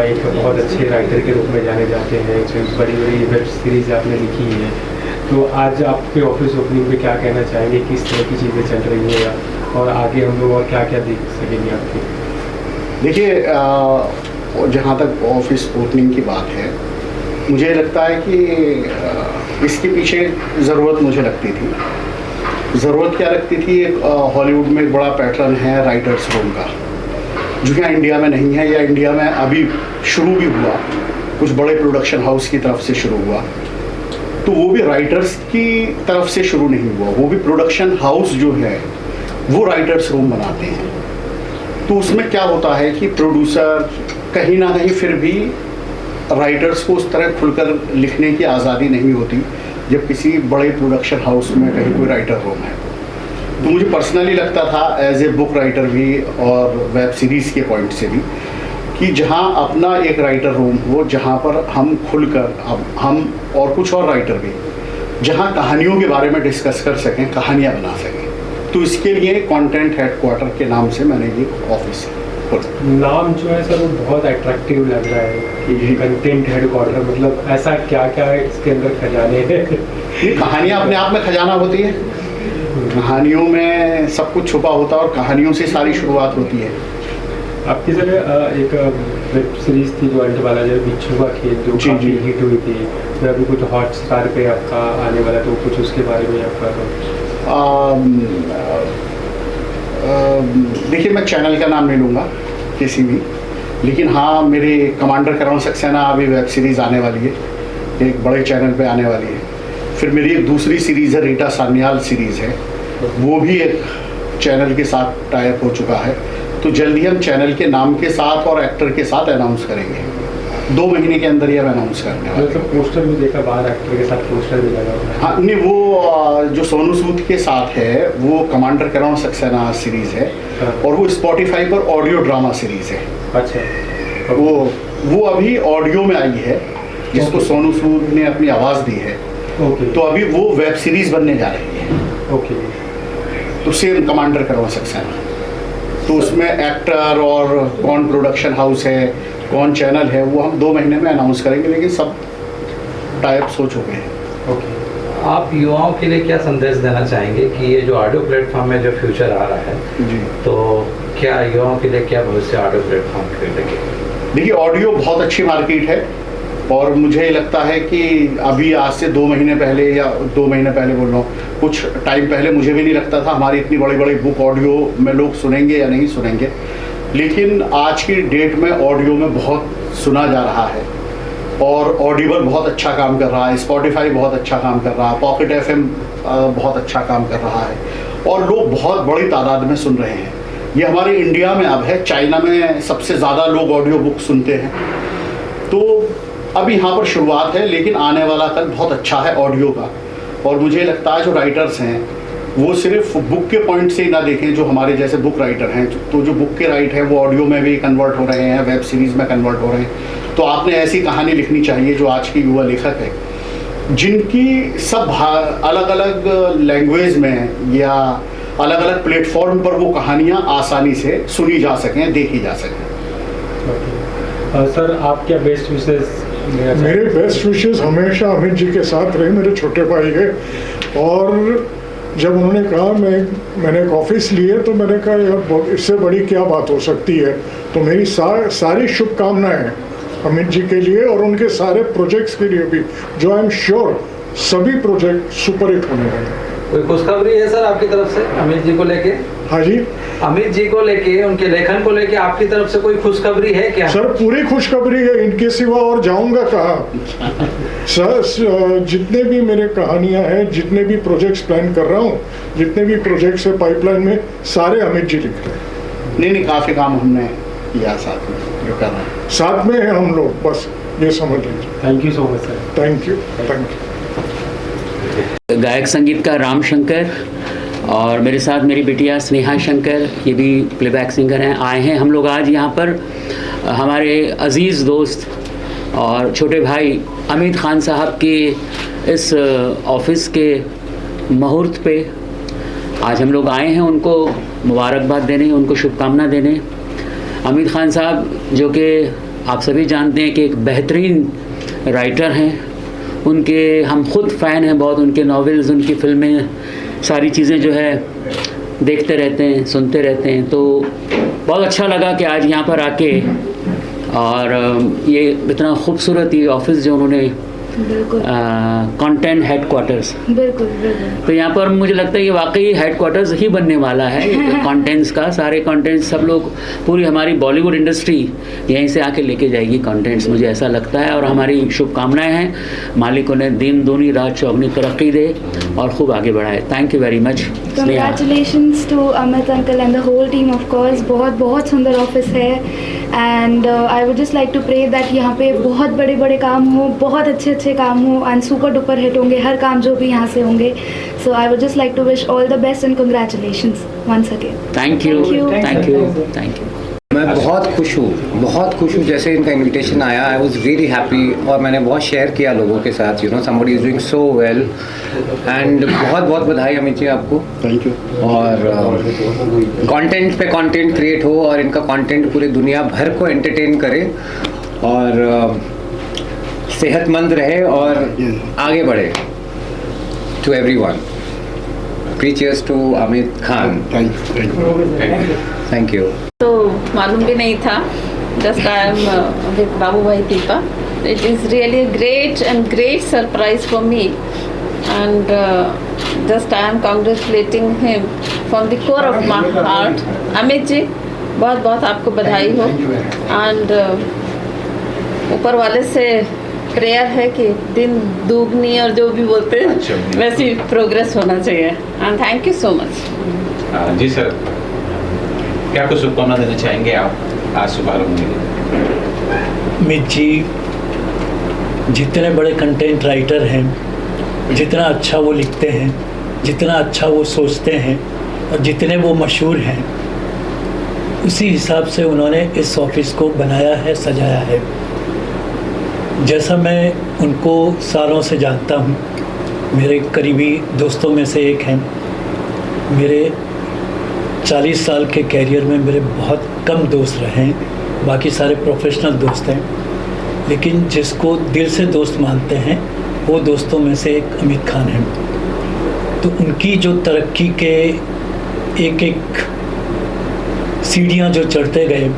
एक बहुत अच्छे राइटर के रूप में जाने जाते हैं, जो बड़ी बड़ी वेब सीरीज़ आपने लिखी है, तो आज आपके ऑफिस ओपनिंग पे क्या कहना चाहेंगे, किस तरह की चीज़ें चल रही हैं और आगे हम लोग और क्या क्या देख सकेंगे आपकी? देखिए, जहाँ तक ऑफिस ओपनिंग की बात है, मुझे लगता है कि इसके पीछे ज़रूरत मुझे लगती थी। ज़रूरत क्या लगती थी? एक हॉलीवुड में एक बड़ा पैटर्न है राइटर्स रूम का, जो यहाँ इंडिया में नहीं है, या इंडिया में अभी शुरू भी हुआ, कुछ बड़े प्रोडक्शन हाउस की तरफ से शुरू हुआ, तो वो भी राइटर्स की तरफ से शुरू नहीं हुआ, वो भी प्रोडक्शन हाउस जो है वो राइटर्स रूम बनाते हैं। तो उसमें क्या होता है कि प्रोड्यूसर कहीं ना कहीं फिर भी राइटर्स को उस तरह खुलकर लिखने की आज़ादी नहीं होती जब किसी बड़े प्रोडक्शन हाउस में कहीं कोई राइटर रूम है। तो मुझे पर्सनली लगता था एज ए बुक राइटर भी और वेब सीरीज़ के पॉइंट से भी, कि जहाँ अपना एक राइटर रूम हो, जहाँ पर हम खुलकर, अब हम और कुछ और राइटर भी, जहाँ कहानियों के बारे में डिस्कस कर सकें, कहानियाँ बना सकें। तो इसके लिए कंटेंट हेडक्वार्टर के नाम से मैंने ये ऑफिस खोला। नाम जो है सर वो बहुत अट्रैक्टिव लग रहा है कि कंटेंट हेडक्वार्टर, मतलब ऐसा क्या क्या है इसके अंदर खजाने हैं? ये कहानियाँ अपने आप में खजाना होती है, कहानियों में सब कुछ छुपा होता है और कहानियों से सारी शुरुआत होती है। आपकी सर एक वेब सीरीज थी जो अंडवाला, जो बिच्छू का खेल, जो काफी हिट हुई थी, तो अभी कुछ हॉटस्टार पे आपका आने वाला, तो कुछ उसके बारे में आपका? देखिए, मैं चैनल का नाम नहीं लूँगा किसी भी, लेकिन हाँ, मेरे कमांडर करण सक्सेना अभी वेब सीरीज़ आने वाली है, एक बड़े चैनल पे आने वाली है। फिर मेरी एक दूसरी सीरीज़ है, रीटा सान्याल सीरीज़ है, वो भी एक चैनल के साथ टाई अप हो चुका है। तो जल्दी हम चैनल के नाम के साथ और एक्टर के साथ अनाउंस करेंगे, 2 महीने के अंदर ये अनाउंस करने वाले। तो पोस्टर भी देखा बाहर, एक्टर के साथ पोस्टर भी लगा हुआ है। हाँ, नहीं, वो जो सोनू सूद के साथ है वो कमांडर करण सक्सेना सीरीज़ है। हाँ। और वो स्पॉटिफाई पर ऑडियो ड्रामा सीरीज़ है। अच्छा। वो अभी ऑडियो में आई है, जिसको सोनू सूद ने अपनी आवाज़ दी है। ओके। तो अभी वो वेब सीरीज़ बनने जा रही है। ओके। तो सेम कमांडर करण सक्सेना, तो उसमें एक्टर और कौन प्रोडक्शन हाउस है, कौन चैनल है, वो हम 2 महीने में अनाउंस करेंगे, लेकिन सब टाइप्स हो चुके हैं। ओके। आप युवाओं के लिए क्या संदेश देना चाहेंगे कि ये जो ऑडियो प्लेटफॉर्म में जो फ्यूचर आ रहा है, जी, तो क्या युवाओं के लिए क्या भविष्य ऑडियो प्लेटफॉर्म के लिए? देखिए, ऑडियो बहुत अच्छी मार्केट है, और मुझे लगता है कि अभी आज से 2 महीने पहले, या 2 महीने पहले बोल रहा हूँ, कुछ टाइम पहले मुझे भी नहीं लगता था हमारी इतनी बड़ी बड़ी बुक ऑडियो में लोग सुनेंगे या नहीं सुनेंगे, लेकिन आज की डेट में ऑडियो में बहुत सुना जा रहा है। और ऑडिबल बहुत अच्छा काम कर रहा है, स्पॉटिफाई बहुत अच्छा काम कर रहा है, पॉकेट FM बहुत अच्छा काम कर रहा है, और लोग बहुत बड़ी तादाद में सुन रहे हैं। ये हमारे इंडिया में अब है, चाइना में सबसे ज़्यादा लोग ऑडियो बुक सुनते हैं। तो अभी यहाँ पर शुरुआत है, लेकिन आने वाला कल बहुत अच्छा है ऑडियो का। और मुझे लगता है जो राइटर्स हैं वो सिर्फ बुक के पॉइंट से ही ना देखें, जो हमारे जैसे बुक राइटर हैं, तो जो बुक के राइट हैं वो ऑडियो में भी कन्वर्ट हो रहे हैं, वेब सीरीज़ में कन्वर्ट हो रहे हैं। तो आपने ऐसी कहानी लिखनी चाहिए जो आज के युवा लेखक है, जिनकी सब अलग अलग लैंग्वेज में या अलग अलग प्लेटफॉर्म पर वो कहानियाँ आसानी से सुनी जा सकें, देखी जा सकें। सर, आप क्या बेस्ट विशेष? मेरे बेस्ट विशेस हमेशा अमित जी के साथ रहे, मेरे छोटे भाई है। और जब उन्होंने कहा मैंने एक ऑफिस ली है, तो मैंने कहा यार इससे बड़ी क्या बात हो सकती है। तो मेरी सारी शुभकामनाएं अमित जी के लिए और उनके सारे प्रोजेक्ट्स के लिए भी, जो आई एम श्योर सभी प्रोजेक्ट सुपर हिट होने वाले हैं। कोई खुशखबरी है सर आपकी तरफ से अमित जी को लेके? हाँ जी, अमित जी को लेके, उनके लेखन को लेके आपकी तरफ से कोई खुशखबरी है क्या? सर पूरी खुशखबरी है, इनके सिवा और जाऊंगा कहाँ। सर जितने भी मेरे कहानियां हैं, जितने भी प्रोजेक्ट्स प्लान कर रहा हूँ, जितने भी प्रोजेक्ट्स है पाइपलाइन में, सारे अमित जी लिख रहे हैं। नहीं, काफ़ी काम हमने किया साथ में, जो कर रहे हैं साथ में है हम लोग, बस ये समझ लीजिए। Thank you so much sir. Thank you. गायक संगीतकार राम शंकर और मेरे साथ मेरी बिटिया स्नेहा शंकर, ये भी प्लेबैक सिंगर हैं, आए हैं हम लोग आज यहाँ पर। हमारे अज़ीज़ दोस्त और छोटे भाई अमित खान साहब की इस ऑफिस के मुहूर्त पे आज हम लोग आए हैं उनको मुबारकबाद देने, उनको शुभकामना देने। अमित खान साहब जो कि आप सभी जानते हैं कि एक बेहतरीन राइटर हैं, उनके हम खुद फ़ैन हैं बहुत, उनके नॉवेल्स, उनकी फिल्में, सारी चीज़ें जो है देखते रहते हैं, सुनते रहते हैं। तो बहुत अच्छा लगा कि आज यहाँ पर आके और ये इतना खूबसूरत ये ऑफिस जो उन्होंने कंटेंट हेडक्वार्टर्स, बिल्कुल। तो यहाँ पर मुझे लगता है ये वाकई हेडक्वार्टर्स ही बनने वाला है कंटेंट्स का। सारे कंटेंट्स सब लोग, पूरी हमारी बॉलीवुड इंडस्ट्री यहीं से आके लेके जाएगी कंटेंट्स, मुझे ऐसा लगता है। और हमारी शुभकामनाएं हैं, मालिक उन्हें दिन दूनी रात चौगनी तरक्की दे और खूब आगे बढ़ाए। Thank you very much. Congratulations to Amit uncle and the whole team of course. बहुत सुंदर ऑफिस है and I would just like to pray that यहाँ पे बहुत बड़े काम हो, बहुत अच्छे काम हो एंड सुपर डुपर हिट होंगे हर काम जो भी यहाँ से होंगे। So I would just like to wish all the best and congratulations once again. Thank you. मैं बहुत खुश हूँ जैसे इनका इनविटेशन आया, आई वॉज रियली हैप्पी और मैंने बहुत शेयर किया लोगों के साथ, you know somebody is doing so well and बहुत बधाई अमित जी आपको। Thank you. और कंटेंट पे कंटेंट क्रिएट हो और इनका कंटेंट पूरी दुनिया भर को एंटरटेन करे और सेहतमंद रहे और आगे बढ़े। To everyone, cheers to Amit Khan. Thank you. तो मालूम भी नहीं था, just I am with Babu Bhai Deepa. It is really great surprise for me and just I am congratulating him from the core of my heart. Amit ji बहुत आपको बधाई हो एंड ऊपर वाले से प्रेयर है कि दिन दुगनी और जो भी बोलते हैं वैसी प्रोग्रेस होना चाहिए and thank you so much. जी सर, क्या कुछ शुभकामना देना चाहेंगे आप आज शुभारंभ में? अमित जी जितने बड़े कंटेंट राइटर हैं, जितना अच्छा वो लिखते हैं, जितना अच्छा वो सोचते हैं और जितने वो मशहूर हैं, उसी हिसाब से उन्होंने इस ऑफिस को बनाया है, सजाया है। जैसा मैं उनको सालों से जानता हूँ, मेरे करीबी दोस्तों में से एक हैं। मेरे 40 साल के कैरियर में मेरे बहुत कम दोस्त रहे हैं, बाकी सारे प्रोफेशनल दोस्त हैं, लेकिन जिसको दिल से दोस्त मानते हैं वो दोस्तों में से एक अमित खान हैं। तो उनकी जो तरक्की के एक सीढ़ियाँ जो चढ़ते गए,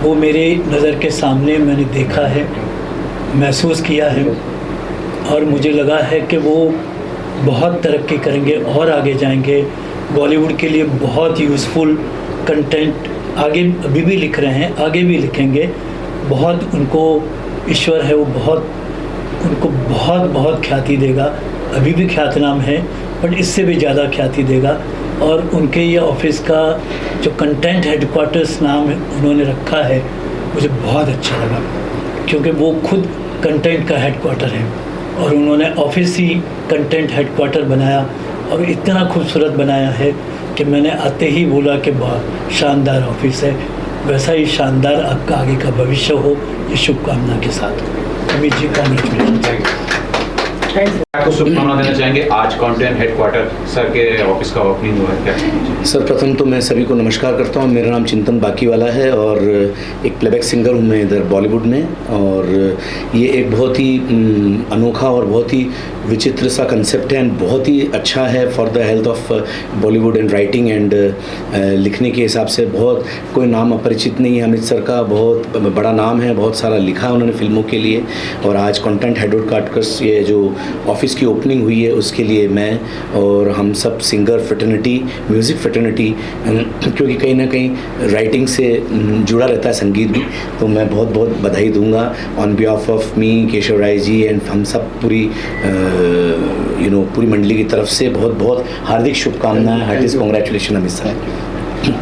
वो मेरे नज़र के सामने मैंने देखा है, महसूस किया है और मुझे लगा है कि वो बहुत तरक्की करेंगे और आगे जाएंगे। बॉलीवुड के लिए बहुत यूज़फुल कंटेंट आगे अभी भी लिख रहे हैं, आगे भी लिखेंगे। बहुत उनको ईश्वर है, वो उनको बहुत ख्याति देगा। अभी भी ख्यातनाम है बट इससे भी ज़्यादा ख्याति देगा। और उनके ये ऑफिस का जो कंटेंट हेडक्वार्टर्स नाम उन्होंने रखा है, मुझे बहुत अच्छा लगा क्योंकि वो खुद कंटेंट का हेडक्वार्टर है और उन्होंने ऑफिस ही कंटेंट हेडक्वार्टर बनाया और इतना खूबसूरत बनाया है कि मैंने आते ही बोला कि बहुत शानदार ऑफिस है। वैसा ही शानदार आपका आगे का भविष्य हो, ये शुभकामना के साथ। अमित जी कॉन्ग्रेचुलेशन। क्या कुछ शुभकामना देना चाहेंगे? आज कंटेंट हेडक्वार्टर सर के ऑफिस का ओपनिंग हुआ है, क्या? सर प्रथम तो मैं सभी को नमस्कार करता हूँ। मेरा नाम चिंतन बाकीवाला है और एक प्लेबैक सिंगर हूँ मैं इधर बॉलीवुड में। और ये एक बहुत ही अनोखा और बहुत ही विचित्र सा कंसेप्ट है एंड बहुत ही अच्छा है for the health of Bollywood and writing and लिखने के हिसाब से बहुत कोई नाम अपरिचित नहीं है। अमित सर का बहुत बड़ा नाम है, बहुत सारा लिखा है उन्होंने फिल्मों के लिए। और आज कंटेंट हेडक्वार्टर्स ये जो ऑफिस की ओपनिंग हुई है उसके लिए मैं और हम सब सिंगर फ्रेटर्निटी, म्यूज़िक फ्रेटर्निटी, क्योंकि कहीं ना कहीं राइटिंग से जुड़ा रहता है संगीत भी, तो मैं बहुत बहुत बधाई दूंगा on behalf of me, Keshav Rai ji and हम सब पूरी पूरी मंडली की तरफ से बहुत बहुत हार्दिक शुभकामनाएं। हार्टिस्ट कॉन्ग्रेचुलेशन अमित सर।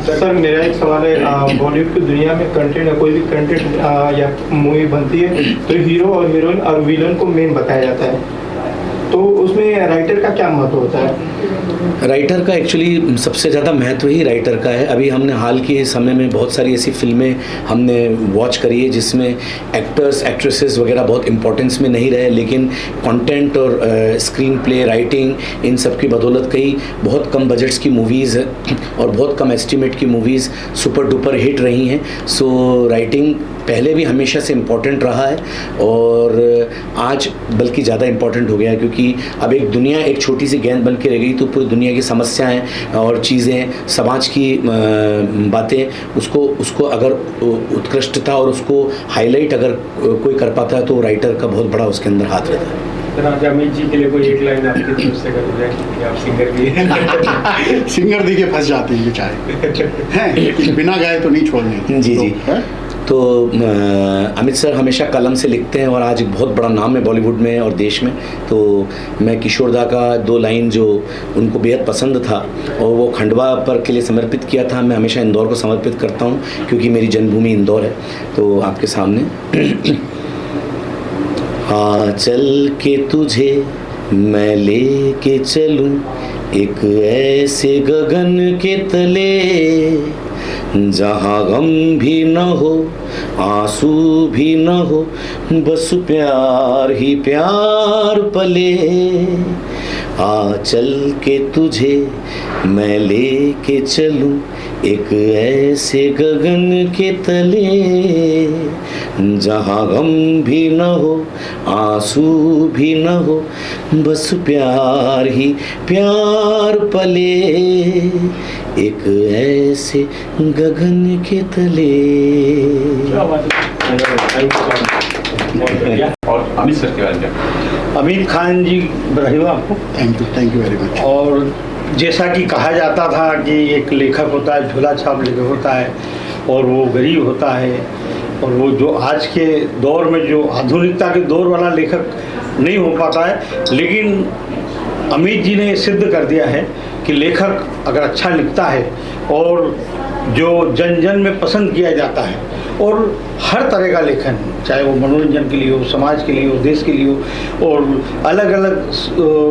सर मेरा एक सवाल है, बॉलीवुड की दुनिया में कंटेंट कोई भी कंटेंट या मूवी बनती है तो हीरो और हीरोइन और विलन को मेन बताया जाता है, तो उसमें राइटर का क्या महत्व होता है? राइटर का एक्चुअली सबसे ज़्यादा महत्व ही राइटर का है। अभी हमने हाल के समय में बहुत सारी ऐसी फिल्में हमने वॉच करी है जिसमें एक्टर्स एक्ट्रेसेस वगैरह बहुत इंपॉर्टेंस में नहीं रहे, लेकिन कंटेंट और स्क्रीन प्ले राइटिंग इन सब की बदौलत कई बहुत कम बजट्स की मूवीज़ और बहुत कम एस्टिमेट की मूवीज़ सुपर डुपर हिट रही हैं। सो राइटिंग पहले भी हमेशा से इम्पॉर्टेंट रहा है और आज बल्कि ज़्यादा इम्पॉर्टेंट हो गया है, क्योंकि अब एक दुनिया एक छोटी सी गेंद बन के रह गई तो पूरी दुनिया की समस्याएं और चीज़ें समाज की बातें उसको अगर उत्कृष्टता और उसको हाईलाइट अगर कोई कर पाता है तो राइटर का बहुत बड़ा उसके अंदर हाथ रहता है। आज अमित जी के लिए कोई एक लाइन आपकी तरफ से कर जाए, क्योंकि आप सिंगर भी हैं। सिंगर दी के फंस जाते हैं बेचारे हैं, बिना गाए तो नहीं छोड़ने। जी जी। तो अमित सर हमेशा कलम से लिखते हैं और आज एक बहुत बड़ा नाम है बॉलीवुड में और देश में। तो मैं किशोर दा का 2 लाइन जो उनको बेहद पसंद था और वो खंडवा पर के लिए समर्पित किया था, मैं हमेशा इंदौर को समर्पित करता हूँ क्योंकि मेरी जन्मभूमि इंदौर है। तो आपके सामने हाँ चल के तुझे मैं लेके चलूं एक ऐसे गगन के तले जहाँ गम भी न हो आंसू भी न हो बस प्यार ही प्यार पले। आ चल के तुझे मैं लेके चलूं एक ऐसे गगन के तले जहाँ गम भी न हो आंसू भी न हो बस प्यार ही प्यार पले एक ऐसे गगन के तले। और अमित सर के बारे में? अमित खान जी बधाई आपको। Thank you very much. और जैसा कि कहा जाता था कि एक लेखक होता है, झोला छाप लेखक होता है और वो गरीब होता है, और वो जो आज के दौर में जो आधुनिकता के दौर वाला लेखक नहीं हो पाता है, लेकिन अमित जी ने सिद्ध कर दिया है कि लेखक अगर अच्छा लिखता है और जो जन जन में पसंद किया जाता है और हर तरह का लेखन, चाहे वो मनोरंजन के लिए हो, समाज के लिए हो, देश के लिए हो, और अलग अलग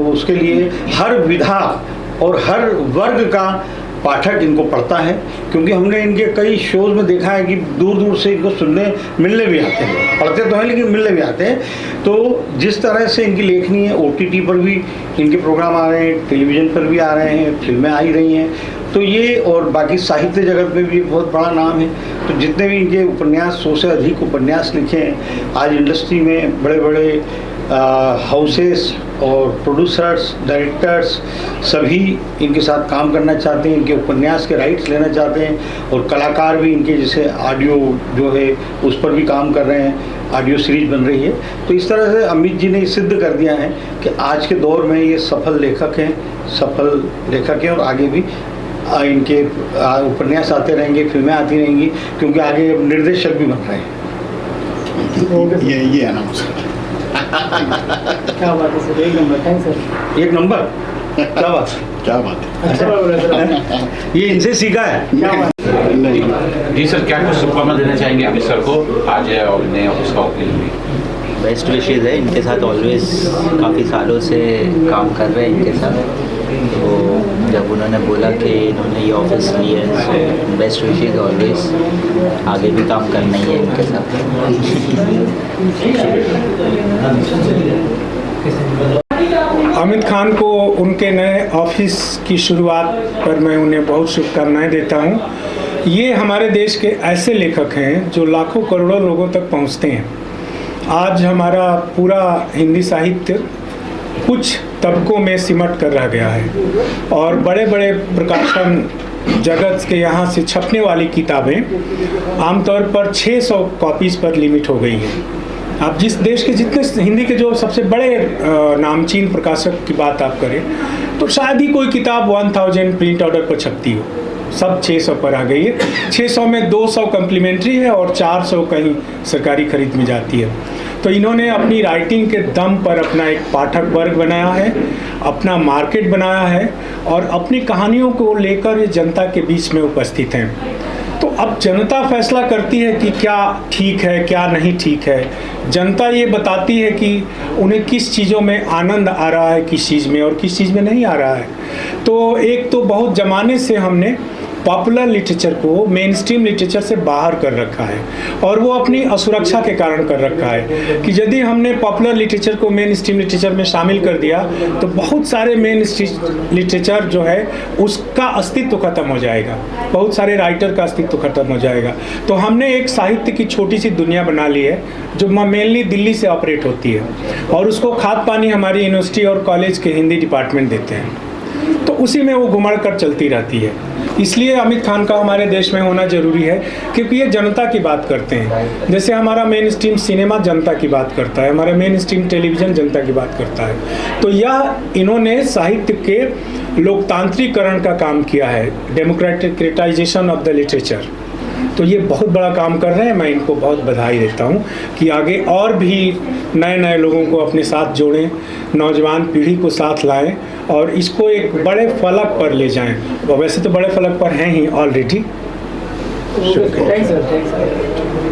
उसके लिए हर विधा और हर वर्ग का पाठक इनको पढ़ता है। क्योंकि हमने इनके कई शोज में देखा है कि दूर दूर से इनको सुनने मिलने भी आते हैं, पढ़ते तो हैं लेकिन मिलने भी आते हैं। तो जिस तरह से इनकी लेखनी है, OTT पर भी इनके प्रोग्राम आ रहे हैं, टेलीविज़न पर भी आ रहे हैं, फिल्में आ ही रही हैं, तो ये और बाकी साहित्य जगत में भी बहुत बड़ा नाम है। तो जितने भी इनके उपन्यास, 100 से अधिक उपन्यास लिखे हैं, आज इंडस्ट्री में बड़े बड़े हाउसेस और प्रोड्यूसर्स, डायरेक्टर्स सभी इनके साथ काम करना चाहते हैं, इनके उपन्यास के राइट्स लेना चाहते हैं, और कलाकार भी इनके जैसे ऑडियो जो है उस पर भी काम कर रहे हैं, ऑडियो सीरीज बन रही है। तो इस तरह से अमित जी ने सिद्ध कर दिया है कि आज के दौर में ये सफल लेखक हैं और आगे भी इनके उपन्यास आते रहेंगे, फिल्में आती रहेंगी, क्योंकि आगे निर्देशक भी बन रहे हैं। ये अनाउंस क्या बात है सर, एक नंबर। Thank sir. एक नंबर, क्या बात है। अच्छा ये इनसे सीखा है। जी सर, क्या कुछ शुभकामना देना चाहेंगे अमित सर को आज और नए ऑफिस का ओपनिंग में? बेस्ट विशेज़ है, इनके साथ ऑलवेज काफ़ी सालों से काम कर रहे हैं इनके साथ। तो जब उन्होंने बोला कि इन्होंने ये ऑफिस लिया है, सो बेस्ट विशेज़ ऑलवेज, आगे भी काम करना ही है इनके साथ। अमित खान को उनके नए ऑफिस की शुरुआत पर मैं उन्हें बहुत शुभकामनाएं देता हूं। ये हमारे देश के ऐसे लेखक हैं जो लाखों करोड़ों लोगों तक पहुंचते हैं। आज हमारा पूरा हिंदी साहित्य कुछ तबकों में सिमट कर रह गया है और बड़े बड़े प्रकाशन जगत के यहाँ से छपने वाली किताबें आमतौर पर 600 कॉपीज़ पर लिमिट हो गई हैं। आप जिस देश के जितने हिंदी के जो सबसे बड़े नामचीन प्रकाशक की बात आप करें तो शायद ही कोई किताब 1000 प्रिंट ऑर्डर पर छपती हो, सब 600 पर आ गई है। 600 में 200 कम्प्लीमेंट्री है और 400 कहीं सरकारी खरीद में जाती है। तो इन्होंने अपनी राइटिंग के दम पर अपना एक पाठक वर्ग बनाया है, अपना मार्केट बनाया है और अपनी कहानियों को लेकर जनता के बीच में उपस्थित हैं। तो अब जनता फैसला करती है कि क्या ठीक है क्या नहीं ठीक है। जनता ये बताती है कि उन्हें किस चीज़ों में आनंद आ रहा है, किस चीज़ में और किस चीज़ में नहीं आ रहा है। तो एक तो बहुत ज़माने से हमने पॉपुलर लिटरेचर को मेन स्ट्रीम लिटरेचर से बाहर कर रखा है, और वो अपनी असुरक्षा के कारण कर रखा है कि यदि हमने पॉपुलर लिटरेचर को मेन स्ट्रीम लिटरेचर में शामिल कर दिया तो बहुत सारे मेन स्ट्रीम लिटरेचर जो है उसका अस्तित्व खत्म हो जाएगा, बहुत सारे राइटर का अस्तित्व खत्म हो जाएगा। तो हमने एक साहित्य की छोटी सी दुनिया बना ली है जो मेनली दिल्ली से ऑपरेट होती है, और उसको खाद पानी हमारी यूनिवर्सिटी और कॉलेज के हिंदी डिपार्टमेंट देते हैं, तो उसी में वो घुमड़ कर चलती रहती है। इसलिए आमिर खान का हमारे देश में होना ज़रूरी है, क्योंकि ये जनता की बात करते हैं। जैसे हमारा मेन स्ट्रीम सिनेमा जनता की बात करता है, हमारा मेन स्ट्रीम टेलीविज़न जनता की बात करता है। तो यह इन्होंने साहित्य के लोकतांत्रिकरण का काम किया है, डेमोक्रेटाइजेशन ऑफ द लिटरेचर। तो ये बहुत बड़ा काम कर रहे हैं, मैं इनको बहुत बधाई देता हूँ कि आगे और भी नए नए लोगों को अपने साथ जोड़ें, नौजवान पीढ़ी को साथ लाएं और इसको एक बड़े फलक पर ले जाएं। वैसे तो बड़े फलक पर हैं ही ऑलरेडी। Thanks sir.